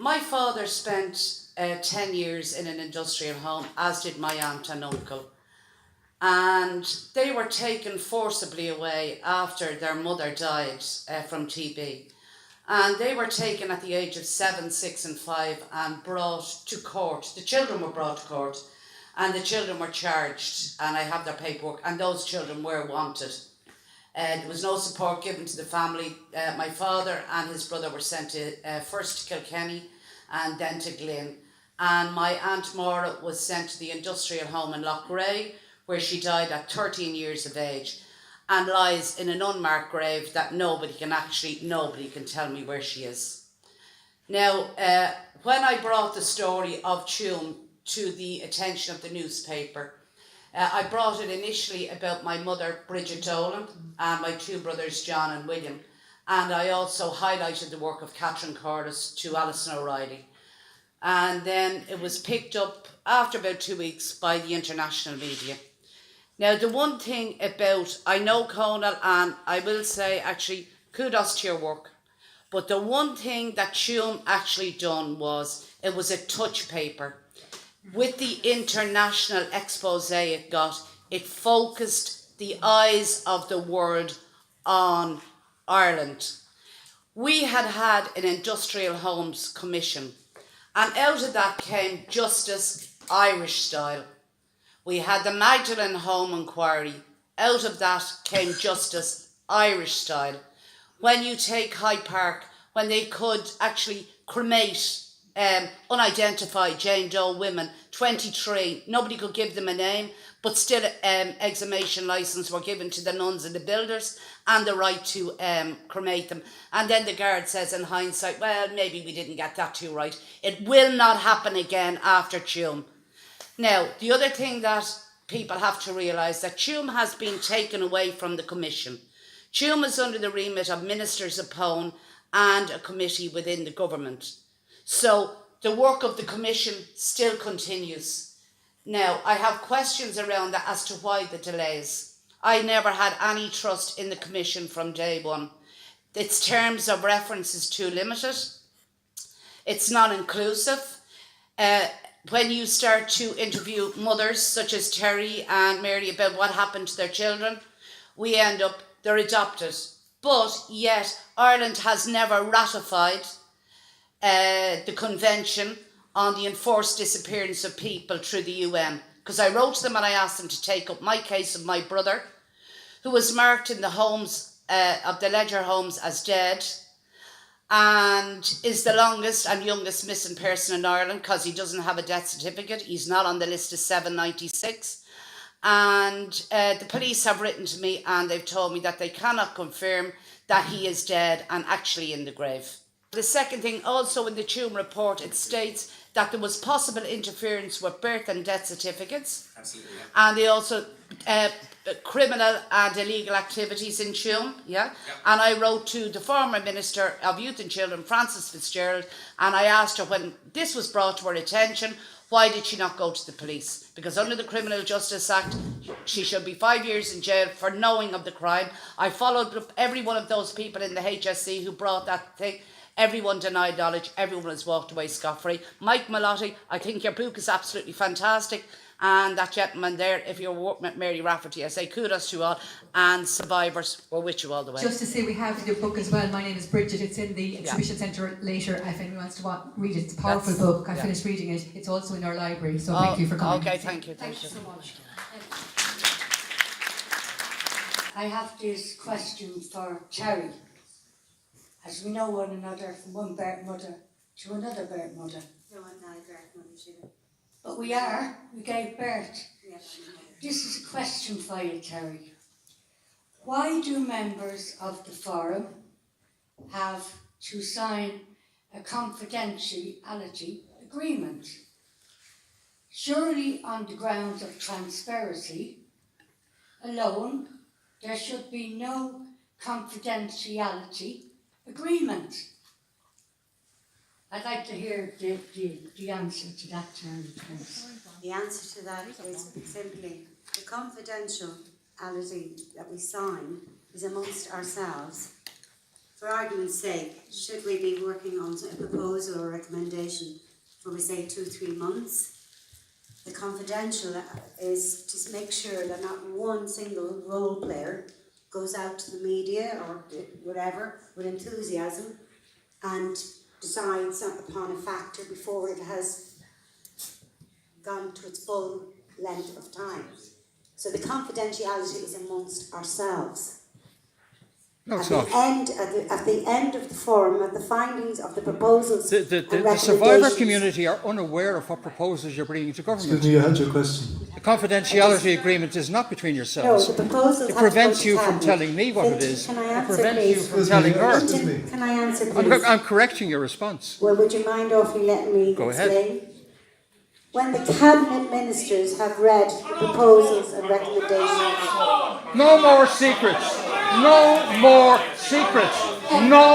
My father spent 10 years in an industrial home, as did my aunt and uncle. And they were taken forcibly away after their mother died from TB. And they were taken at the age of 7, 6 and 5 and brought to court. The children were brought to court and the children were charged, and I have their paperwork, and those children were wanted. There was no support given to the family. My father and his brother were sent to first to Kilkenny and then to Glynn. And my Aunt Maura was sent to the industrial home in Loughrea, where she died at 13 years of age and lies in an unmarked grave that nobody can tell me where she is. Now, when I brought the story of Tuam to the attention of the newspaper, I brought it initially about my mother, Bridget Dolan, and my two brothers, John and William. And I also highlighted the work of Catherine Cordes to Alison O'Reilly. And then it was picked up after about 2 weeks by the international media. Now, the one thing about, I know Conal, and I will say actually kudos to your work, but the one thing that Tuam actually done was, it was a touch paper. With the international expose it got, it focused the eyes of the world on Ireland. We had an industrial homes commission, and out of that came justice Irish style. We had the Magdalen Home Inquiry. Out of that came justice Irish style. When you take Hyde Park, when they could actually cremate unidentified Jane Doe women, 23, nobody could give them a name, but still exhumation licence were given to the nuns and the builders and the right to cremate them. And then the guard says in hindsight, well, maybe we didn't get that too right. It will not happen again after Tuam. Now, the other thing that people have to realise, that Tuam has been taken away from the commission. Tuam is under the remit of Ministers of Pone and a committee within the government. So the work of the commission still continues. Now, I have questions around that as to why the delays. I never had any trust in the commission from day one. Its terms of reference is too limited. It's not inclusive. When you start to interview mothers such as Terry and Mary about what happened to their children, we end up, they're adopted. But yet Ireland has never ratified the Convention on the Enforced Disappearance of People through the UN. Because I wrote to them and I asked them to take up my case of my brother, who was marked in the homes of the Ledger homes as dead, and is the longest and youngest missing person in Ireland because he doesn't have a death certificate. He's not on the list of 796. And the police have written to me and they've told me that they cannot confirm that he is dead and actually in the grave. The second thing, also in the Tuam report, it states that there was possible interference with birth and death certificates. Absolutely, yeah. And they also criminal and illegal activities in Tuam, yeah? And I wrote to the former Minister of Youth and Children, Frances Fitzgerald, and I asked her, when this was brought to her attention, why did she not go to the police? Because under the Criminal Justice Act, she should be 5 years in jail for knowing of the crime. I followed up every one of those people in the HSC who brought that thing. Everyone denied knowledge. Everyone has walked away scot-free. Mike Mallotti, I think your book is absolutely fantastic. And that gentleman there, if you're working with Mary Rafferty, I say kudos to you all. And survivors, we're with you all the way. Just to say, we have your book as well. My name is Bridget. It's in the exhibition centre later. If anyone wants to read it, it's a powerful book. I finished reading it. It's also in our library. So thank you for coming. Okay, thank you. Thank you so much. I have this question for Terry. As we know one another, from one birth mother to another birth mother. No, I'm not a birth mother, Sheila. But we gave birth. Yes. This is a question for you, Terry. Why do members of the forum have to sign a confidentiality agreement? Surely on the grounds of transparency alone, there should be no confidentiality agreement. I'd like to hear the answer to that, Terry, please. The answer to that is simply the confidentiality that we sign is amongst ourselves. for argument's sake, should we be working on a proposal or recommendation for, we say, 2-3 months? The confidential is to make sure that not one single role player goes out to the media or whatever with enthusiasm and decides upon a factor before it has gone to its full length of time. So the confidentiality is amongst ourselves. No, it's at the end of the forum, at the findings of the proposals The survivor community are unaware of what proposals you're bringing to government. Excuse me, you had your question. The confidentiality agreement is not between yourselves. No, the proposals It prevents you from telling me what it is. Can I It answer, prevents you please? from telling her. Excuse me. Can I answer, please? I'm correcting your response. Well, would you mind awfully letting me Go ahead. explain? When the cabinet ministers have read the proposals and recommendations, No more secrets. No more secrets. No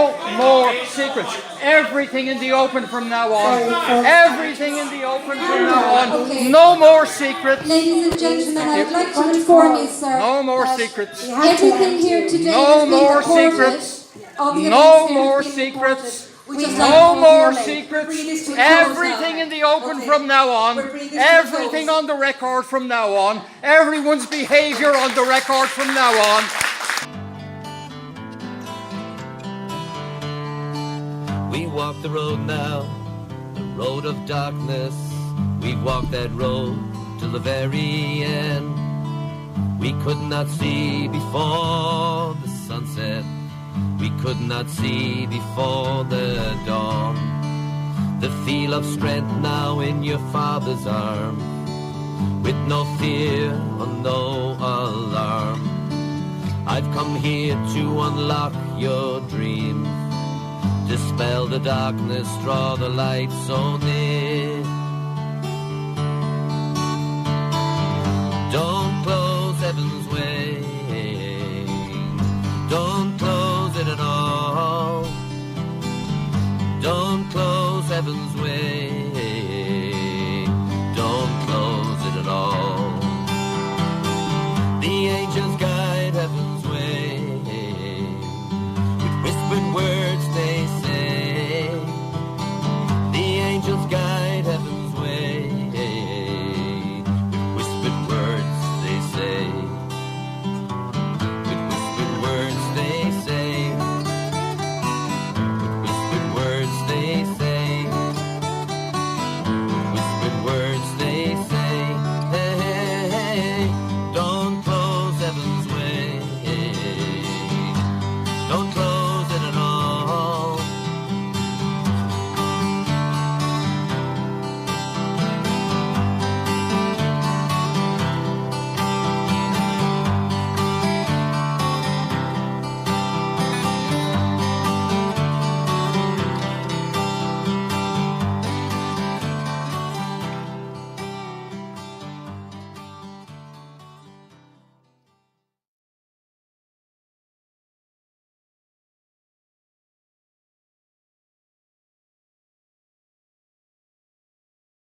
more secrets. Everything in the open from now on. Everything in the open from now on. Okay. No more secrets. Ladies and gentlemen, I would like to inform you, sir, No more that secrets. everything here today No has been more recorded. secrets. All the No evidence here more has been secrets. recorded. We just like No to more bring secrets. this to a close Everything now. in the open Okay. from now on. We're bringing this to a Everything close. on the record from now on. Everyone's behaviour on the record from now on. We walk the road now, the road of darkness. We've walked that road till the very end. We could not see before the sunset. We could not see before the dawn. The feel of strength now in your father's arm, with no fear or no alarm. I've come here to unlock your dreams, dispel the darkness, draw the light so near.